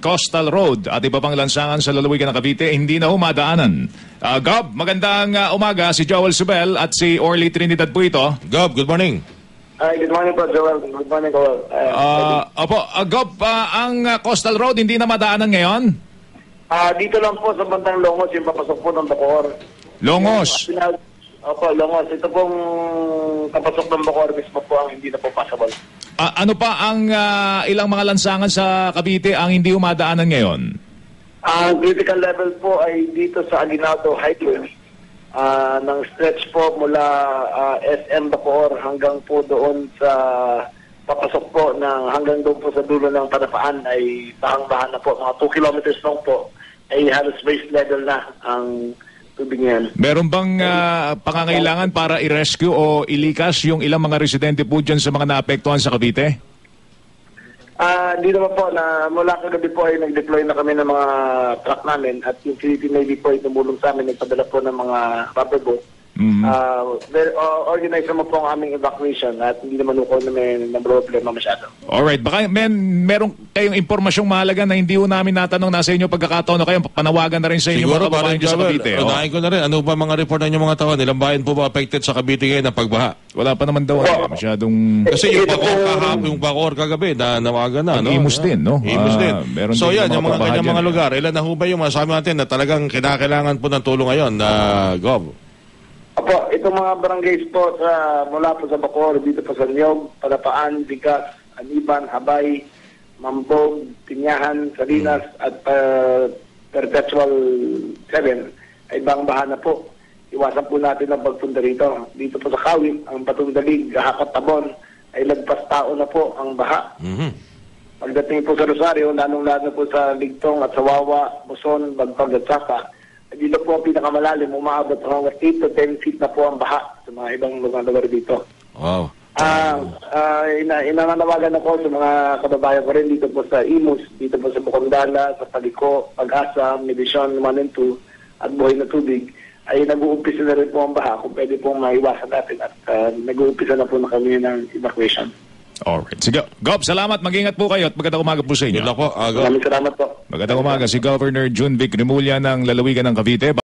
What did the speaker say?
Coastal Road at iba pang lansangan sa lalawigan ng Cavite hindi na humadaanan. Gob, magandang umaga. Si Joel Subel at si Orly Trinidad po ito. Gob, good morning. Hi, good morning po, Joel. Good morning, Joel. Gob, ang Coastal Road hindi na madaanan ngayon? Dito lang po sa Bantang Longos, yung papasok po ng Bacoor. Longos? Opo, Longos. Ito pong papasok ng Bacoor mismo po ang hindi na po possible. Ano pa ang ilang mga lansangan sa Cavite ang hindi humadaanan ngayon? Ang critical level po ay dito sa Aguinaldo Highway. Ng stretch po mula SM Bacoor hanggang po doon sa papasok po hanggang doon po sa dulo ng Panapaan ay bahang-bahan na po. Mga 2 kilometers long po ay halos waist level na ang tubig ngayon. Meron bang pangangailangan para i-rescue o ilikas yung ilang mga residente po dyan sa mga naapektuhan sa Cavite? Dito pa po na mula kagabi po ay nag-deploy na kami ng mga truck namin at yung Philippine Navy po ay tumulong sa amin, nagpadala po ng mga rubber boat. Organize naman po ang aming evacuation at hindi naman uko na may problema masyado. Alright, baka meron kayong impormasyong mahalaga na hindi ho namin natanong nasa inyo pagkakataon na kayo panawagan na rin sa inyo mga kababayan dyan sa Cavite. Unahin ko na rin, ano ba mga report ng mga tao? Ilang bayan po ba affected sa Cavite ngayon ng pagbaha? Wala pa naman daw masyadong... Kasi yung Bacoor kahapon, yung Bacoor kagabi, nawagan na, no? Imus din, no? Imus din. So yan, yung mga kanyang mga lugar, ilan na ho ba yung masabi natin na talagang kinakailangan po ng tulong ngayon na Gob? Opo, itong mga barangays po mula po sa Bacoor, dito po sa Niyog, Palapaan, Bigas, Aniban, Habay, Mambog, Tinyahan, Salinas at Perpetual 7 ay bang-bahan na po. Iwasan po natin ang pagpunta rito. Dito po sa Kawit, ang Batong Dalig, Hakot Tabon ay lagpas tao na po ang baha. Pagdating po sa Rosario, lalong-lalo po sa Ligtong at sa Wawa, Buson, Bagpag at Saka, dito po ang pinakamalalim, umaabot hanggang 8 to 10 feet na po ang baha sa mga ibang lugar dito. Wow. Inananawagan ako sa mga kababayan ko rin dito po sa Imus, dito po sa Bukondala, sa Paliko, Pag-asa, Medisyon 1 and 2 at Buhay na Tubig ay nag-uumpisa na rin po ang baha kung pwede pong maiwasan natin at nag-uumpisa na po na kami ng evacuation. Alright. Sige, Gob, salamat. Mag-ingat po kayo at magandang umaga po sa inyo. Maraming salamat po. Magandang umaga si Governor Junvic Remulla ng lalawigan ng Cavite.